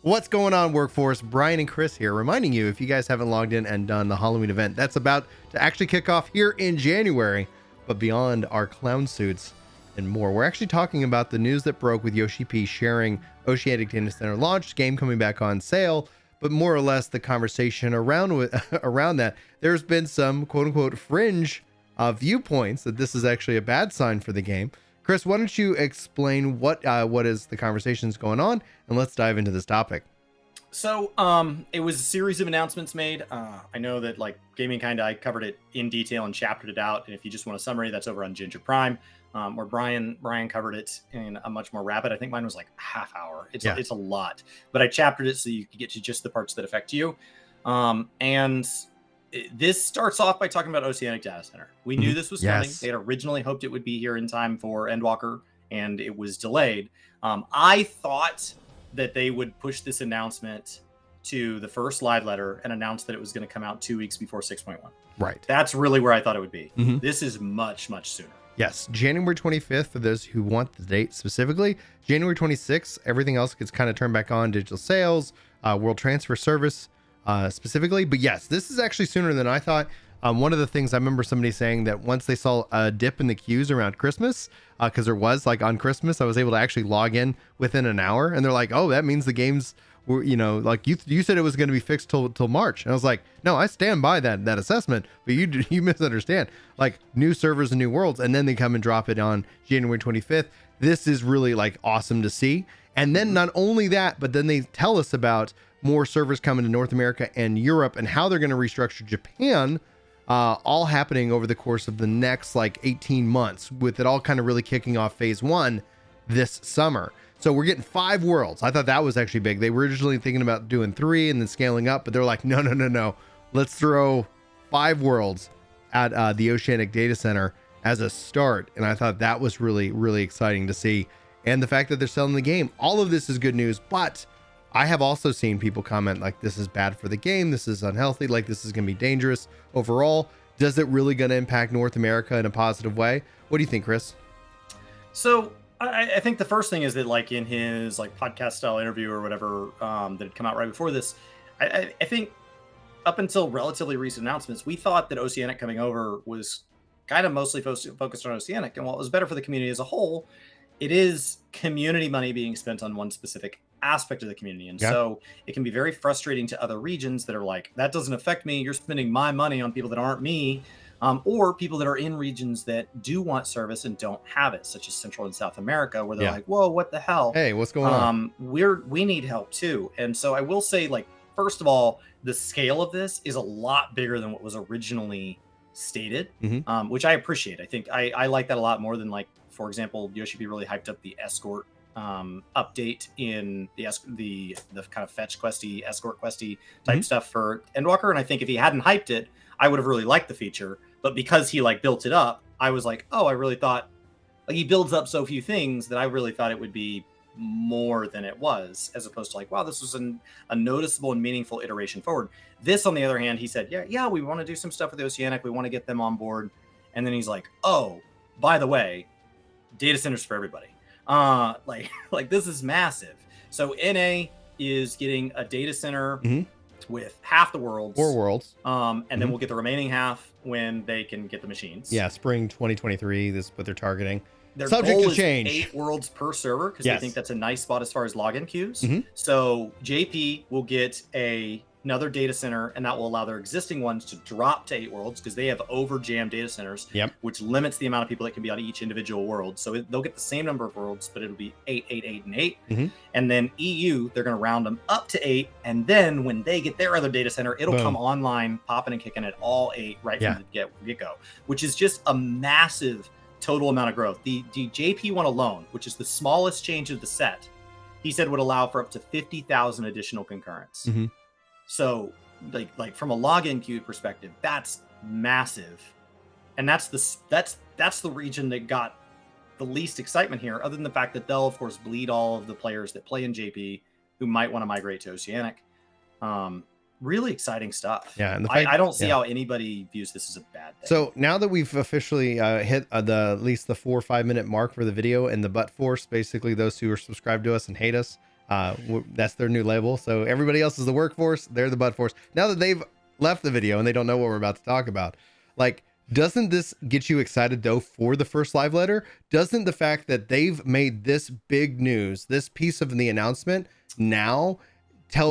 What's going on, workforce? Brian and Chris here, reminding you, if you guys haven't logged in and done the Halloween event, that's about to actually kick off here in January. But beyond our clown suits and more, we're actually talking about the news that broke with Yoshi P sharing Oceanic Datacenter launch, game coming back on sale, but more or less the conversation around that. There's been some quote-unquote fringe viewpoints that this is actually a bad sign for the game. Chris, why don't you explain what is the conversations going on, and let's dive into this topic. So it was a series of announcements made. I know that like Gaming Kinda, I covered it in detail and chaptered it out. And if you just want a summary, that's over on Ginger Prime, where Brian covered it in a much more rapid. I think mine was like a half hour. It's a lot, but I chaptered it so you could get to just the parts that affect you. This starts off by talking about Oceanic Datacenter. We knew this was coming. They had originally hoped it would be here in time for Endwalker, and it was delayed. I thought that they would push this announcement to the first live letter and announce that it was going to come out 2 weeks before 6.1. Right. That's really where I thought it would be. This is much, much sooner. Yes, January 25th for those who want the date specifically. January 26th, everything else gets kind of turned back on. Digital sales, World Transfer Service specifically. But yes, this is actually sooner than I thought. One of the things I remember somebody saying that once they saw a dip in the queues around Christmas, because there was like on Christmas, I was able to actually log in within an hour, and they're like, "Oh, that means the games were, like you said it was going to be fixed till March." And I was like, "No, I stand by that assessment, but you misunderstand. Like new servers and new worlds, and then they come and drop it on January 25th. This is really like awesome to see. And then not only that, but then they tell us about more servers coming to North America and Europe, and how they're going to restructure Japan, all happening over the course of the next like 18 months, with it all kind of really kicking off phase 1 this summer. So we're getting 5 worlds. I thought that was actually big. They were originally thinking about doing 3 and then scaling up, but they're like, no. Let's throw 5 worlds at the Oceanic Datacenter as a start. And I thought that was really, really exciting to see. And the fact that they're selling the game, all of this is good news, but I have also seen people comment like, this is bad for the game, this is unhealthy, like this is going to be dangerous overall. Does it really going to impact North America in a positive way? What do you think, Chris? So I think the first thing is that like in his like podcast style interview or whatever that had come out right before this, I think up until relatively recent announcements, we thought that Oceanic coming over was kind of mostly focused on Oceanic. And while it was better for the community as a whole, it is community money being spent on one specific aspect of the community. And so it can be very frustrating to other regions that are like, that doesn't affect me. You're spending my money on people that aren't me, or people that are in regions that do want service and don't have it, such as Central and South America, where they're like, whoa, what the hell? Hey, what's going on? We need help too. And so I will say, like, first of all, the scale of this is a lot bigger than what was originally stated, which I appreciate. I think I like that a lot more than, like, for example, Yoshi P really hyped up the escort update in the kind of fetch questy, escort questy type stuff for Endwalker. And I think if he hadn't hyped it, I would have really liked the feature. But because he like built it up, I was like, oh, I really thought, like, he builds up so few things that I really thought it would be more than it was, as opposed to like, wow, this was a noticeable and meaningful iteration forward. This, on the other hand, he said, yeah, we want to do some stuff with the Oceanic. We want to get them on board. And then he's like, oh, by the way, data centers for everybody. Like this is massive. So NA is getting a data center with half the worlds. 4 worlds. And then we'll get the remaining half when they can get the machines. Yeah, spring 2023. This is what they're targeting. Their subject goal to is change. 8 worlds per server, because they think that's a nice spot as far as login queues. So JP will get another data center, and that will allow their existing ones to drop to 8 worlds, because they have over jammed data centers, which limits the amount of people that can be on each individual world. So they'll get the same number of worlds, but it'll be 8, 8, 8, and 8. And then EU, they're going to round them up to 8. And then when they get their other data center, it'll come online, popping and kicking at all 8 right from the get-go, which is just a massive total amount of growth. The JP one alone, which is the smallest change of the set, he said would allow for up to 50,000 additional concurrents. So like from a login queue perspective, that's massive. And that's the region that got the least excitement here, other than the fact that they'll of course bleed all of the players that play in JP who might want to migrate to Oceanic. Really exciting stuff. Yeah, and I don't see how anybody views this as a bad thing. So now that we've officially hit at least the 4 or 5 minute mark for the video, and the butt force, basically those who are subscribed to us and hate us, That's their new label. So everybody else is the workforce. They're the butt force. Now that they've left the video and they don't know what we're about to talk about, like, doesn't this get you excited though for the first live letter? Doesn't the fact that they've made this big news, this piece of the announcement now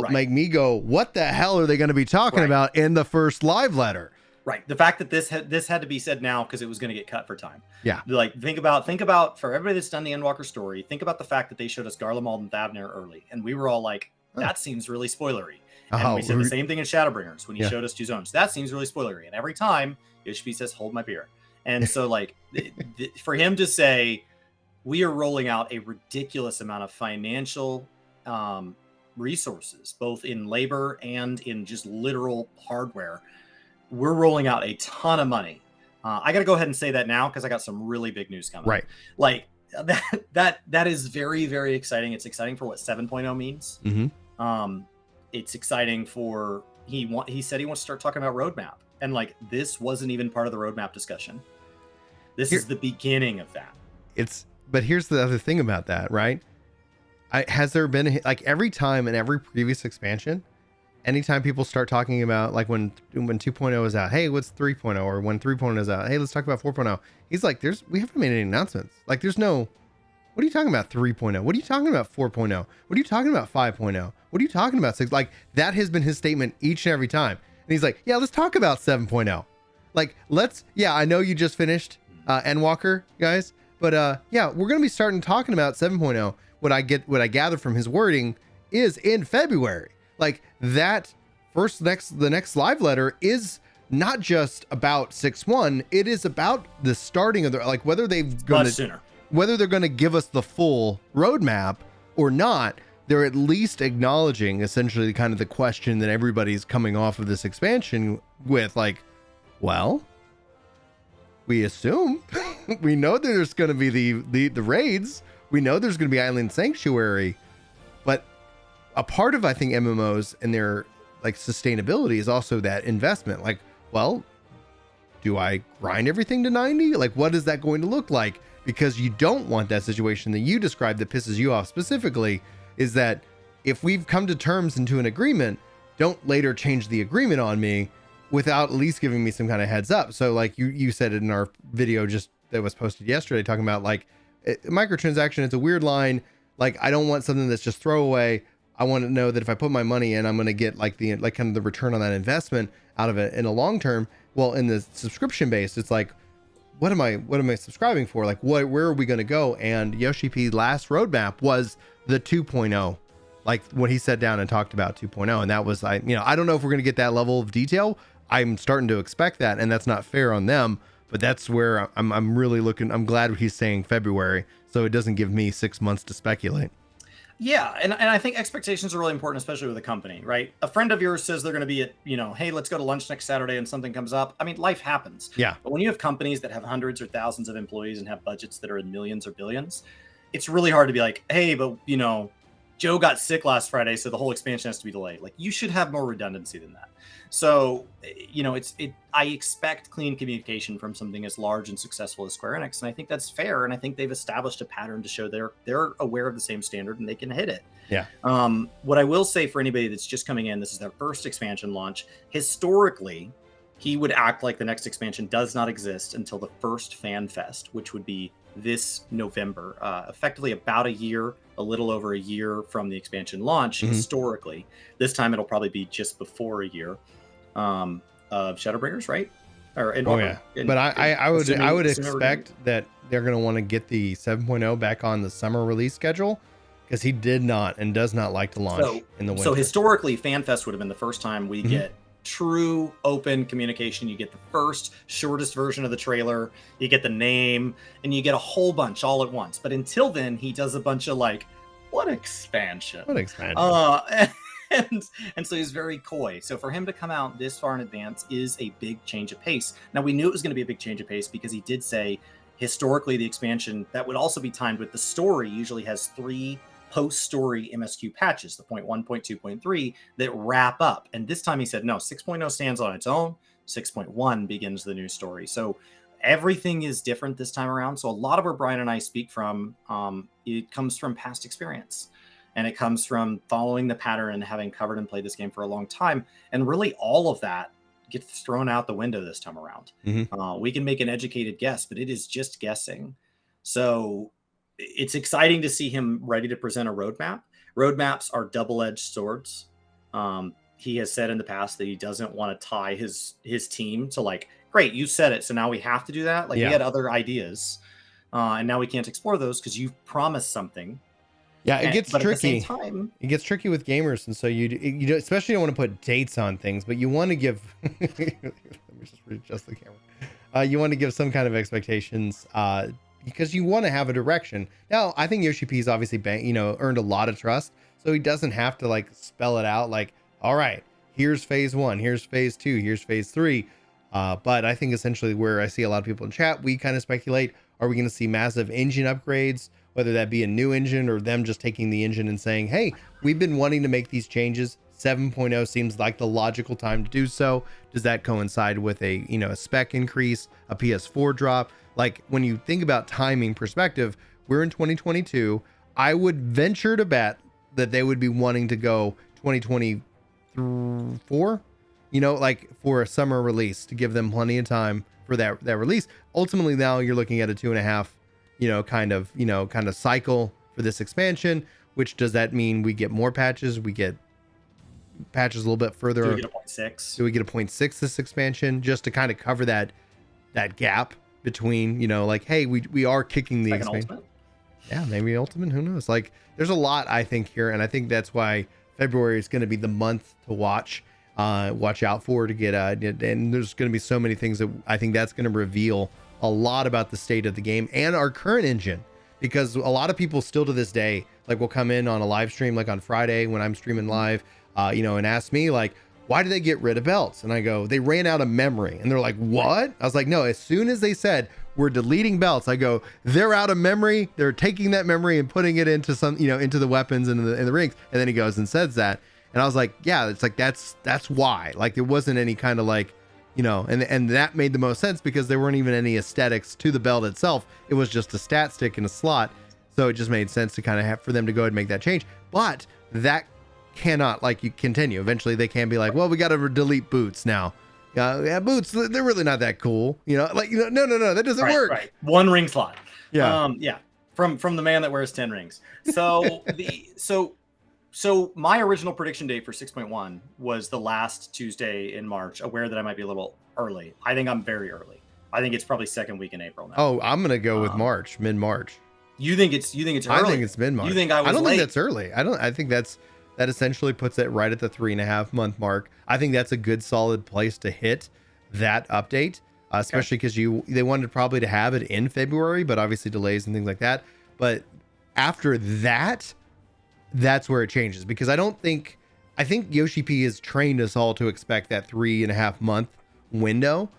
make me go, what the hell are they going to be talking about in the first live letter? Right. The fact that this had to be said now because it was going to get cut for time. Yeah. Like, think about for everybody that's done the Endwalker story, think about the fact that they showed us Garlemald and Thavnir early. And we were all like, that seems really spoilery. And we said the same thing in Shadowbringers when he showed us 2 zones. That seems really spoilery. And every time Ishvi says, hold my beer. And so like for him to say, we are rolling out a ridiculous amount of financial resources, both in labor and in just literal hardware. We're rolling out a ton of money. I got to go ahead and say that now because I got some really big news coming. Right. Like that is very, very exciting. It's exciting for what 7.0 means. Mm-hmm. It's exciting for he said he wants to start talking about roadmap, and like this wasn't even part of the roadmap discussion. This is the beginning of that. But here's the other thing about that, right? Has there been like every time in every previous expansion, anytime people start talking about like when 2.0 is out, hey, what's 3.0? Or when 3.0 is out, hey, let's talk about 4.0. He's like, we haven't made any announcements. Like there's no, what are you talking about 3.0? What are you talking about 4.0? What are you talking about 5.0? What are you talking about 6? Like that has been his statement each and every time. And he's like, yeah, let's talk about 7.0. Like I know you just finished Endwalker, guys, but yeah, we're going to be starting talking about 7.0. What I gather from his wording is in February. Like that the next live letter is not just about 6.1. It is about the starting of like whether they're going to give us the full roadmap or not. They're at least acknowledging essentially kind of the question that everybody's coming off of this expansion with, like, well, we assume we know that there's going to be the raids. We know there's going to be Island Sanctuary, but a part of, I think, MMOs and their like sustainability is also that investment. Like, well, do I grind everything to 90? Like, what is that going to look like? Because you don't want that situation that you described that pisses you off specifically, is that if we've come to terms into an agreement, don't later change the agreement on me without at least giving me some kind of heads up. So like you said it in our video just that was posted yesterday, talking about like microtransaction. It's a weird line. Like, I don't want something that's just throwaway. I want to know that if I put my money in, I'm going to get like kind of the return on that investment out of it in a long term. Well, in the subscription base, it's like, what am I subscribing for? Like, where are we going to go? And Yoshi P's last roadmap was the 2.0, like when he sat down and talked about 2.0. And that was, I don't know if we're going to get that level of detail. I'm starting to expect that, and that's not fair on them, but that's where I'm really looking. I'm glad he's saying February, so it doesn't give me 6 months to speculate. Yeah, and I think expectations are really important, especially with a company, right? A friend of yours says they're going to be at, hey, let's go to lunch next Saturday, and something comes up. I mean, life happens. Yeah. But when you have companies that have hundreds or thousands of employees and have budgets that are in millions or billions, it's really hard to be like, hey, but, Joe got sick last Friday, so the whole expansion has to be delayed. Like, you should have more redundancy than that. So, I expect clean communication from something as large and successful as Square Enix, and I think that's fair. And I think they've established a pattern to show they're aware of the same standard and they can hit it. Yeah. What I will say for anybody that's just coming in, this is their first expansion launch. Historically, he would act like the next expansion does not exist until the first Fan Fest, which would be this November, effectively about a little over a year from the expansion launch. Mm-hmm. Historically, this time it'll probably be just before a year of Shadowbringers, right? But I would expect that they're going to want to get the 7.0 back on the summer release schedule, because he did not and does not like to launch in the winter. So historically, FanFest would have been the first time we get true open communication. You get the first shortest version of the trailer, you get the name, and you get a whole bunch all at once. But until then, he does a bunch of like, what expansion? And so he's very coy. So for him to come out this far in advance is a big change of pace. Now, we knew it was going to be a big change of pace because he did say historically the expansion that would also be timed with the story usually has 3 post-story MSQ patches, the 0.1, 0.2, 0.3, that wrap up. And this time he said, no, 6.0 stands on its own. 6.1 begins the new story. So everything is different this time around. So a lot of where Brian and I speak from, it comes from past experience. And it comes from following the pattern and having covered and played this game for a long time. And really all of that gets thrown out the window this time around. We can make an educated guess, but it is just guessing. So it's exciting to see him ready to present a roadmap. Roadmaps are double-edged swords. He has said in the past that he doesn't want to tie his team to like, great, you said it, so now we have to do that. Like we had other ideas, and now we can't explore those because you've promised something. Yeah, it gets tricky. At the same time, it gets tricky with gamers, and so you especially don't want to put dates on things, but you want to give. Let me just readjust the camera. You want to give some kind of expectations, because you want to have a direction. Now, I think Yoshi P's obviously earned a lot of trust, so he doesn't have to like spell it out like, all right, here's phase 1, here's phase 2, here's phase 3. But I think essentially where I see a lot of people in chat, we kind of speculate, are we going to see massive engine upgrades, whether that be a new engine or them just taking the engine and saying, hey, we've been wanting to make these changes. 7.0 seems like the logical time to do so. Does that coincide with a spec increase, a PS4 drop? Like when you think about timing perspective, we're in 2022. I would venture to bet that they would be wanting to go 2024, like for a summer release to give them plenty of time for that release. Ultimately, now you're looking at a 2.5, kind of cycle for this expansion. Which does that mean we get more patches? We get patches a little bit further. Do we get a 0.6? Do we get a 0.6 this expansion just to kind of cover that gap between, like, hey, we are kicking the expansion. Yeah, maybe Ultimate. Who knows? Like, there's a lot I think here, and I think that's why February is going to be the month to watch out for to get. And there's going to be so many things that I think that's going to reveal a lot about the state of the game and our current engine, because a lot of people still to this day will come in on a live stream like on Friday when I'm streaming live, and ask me like, why did they get rid of belts? And I go, they ran out of memory. And they're like, what? I was like, no, as soon as they said we're deleting belts, I go, they're out of memory. They're taking that memory and putting it into some, into the weapons and the rings. And then he goes and says that. And I was like, yeah, it's like, that's why. Like there wasn't any kind of like, and that made the most sense because there weren't even any aesthetics to the belt itself. It was just a stat stick in a slot. So it just made sense to kind of have for them to go ahead and make that change. But that cannot you continue. Eventually they can be like, well, we got to delete boots now. Yeah, boots, they're really not that cool. No, that doesn't work. Right. One ring slot. Yeah. From the man that wears 10 rings. So So my original prediction date for 6.1 was the last Tuesday in March, aware that I might be a little early. I think I'm very early. I think it's probably second week in April now. Oh, I'm going to go with mid-March. You think it's early? I think it's mid-March. You think I was don't late? think that's early. I think that essentially puts it right at the 3.5 month mark. I think that's a good solid place to hit that update, especially because they wanted probably to have it in February, but obviously delays and things like that. But after that, that's where it changes, because I think Yoshi P has trained us all to expect that 3.5 month window.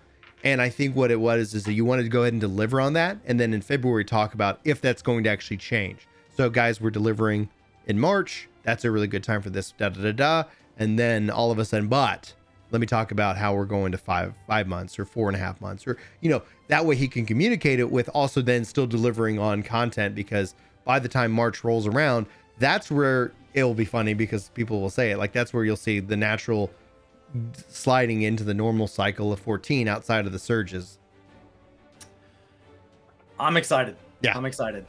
And I think what it was is that you wanted to go ahead and deliver on that. And then in February, talk about if that's going to actually change. So guys, we're delivering in March. That's a really good time for this, And then all of a sudden, but let me talk about how we're going to 5 months or 4.5 months, or, that way he can communicate it with also then still delivering on content, because by the time March rolls around, that's where it'll be funny, because people will say it like, that's where you'll see the natural sliding into the normal cycle of 14 outside of the surges. I'm excited. Yeah, I'm excited.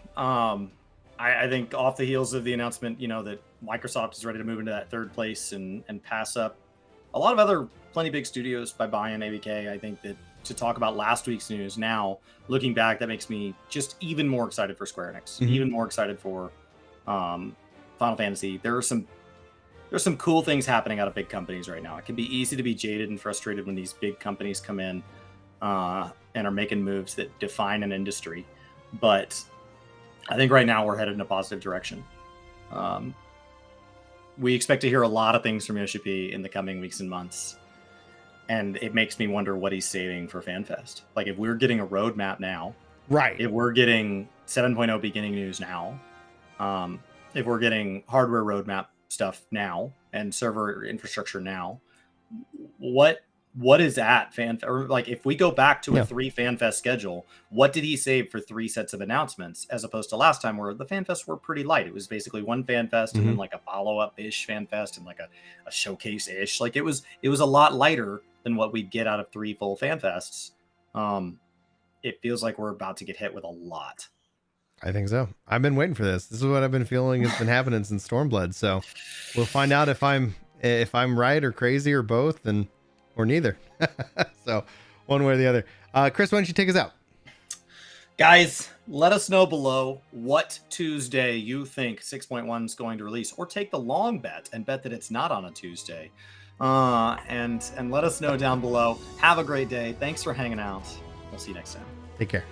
I think off the heels of the announcement, that Microsoft is ready to move into that third place and pass up a lot of other plenty big studios by buying ABK. I think that to talk about last week's news now, looking back, that makes me just even more excited for Square Enix, even more excited for Final Fantasy. There's some cool things happening out of big companies right now. It can be easy to be jaded and frustrated when these big companies come in and are making moves that define an industry. But I think right now we're headed in a positive direction. We expect to hear a lot of things from Yoshi P in the coming weeks and months. And it makes me wonder what he's saving for FanFest. Like, if we're getting a roadmap now, right? If we're getting 7.0 beginning news now, if we're getting hardware roadmap stuff now and server infrastructure now, what what is at or like if we go back to a 3 FanFest schedule, what did he save for 3 sets of announcements as opposed to last time where the FanFests were pretty light? It was basically 1 FanFest and then like a follow-up ish FanFest and like a showcase ish. Like it was a lot lighter than what we'd get out of 3 full FanFests. It feels like we're about to get hit with a lot. I think so. I've been waiting for this. This is what I've been feeling has been happening since Stormblood. So we'll find out if I'm right or crazy or both or neither. So one way or the other. Chris, why don't you take us out? Guys, let us know below what Tuesday you think 6.1 is going to release, or take the long bet and bet that it's not on a Tuesday. And let us know down below. Have a great day. Thanks for hanging out. We'll see you next time. Take care.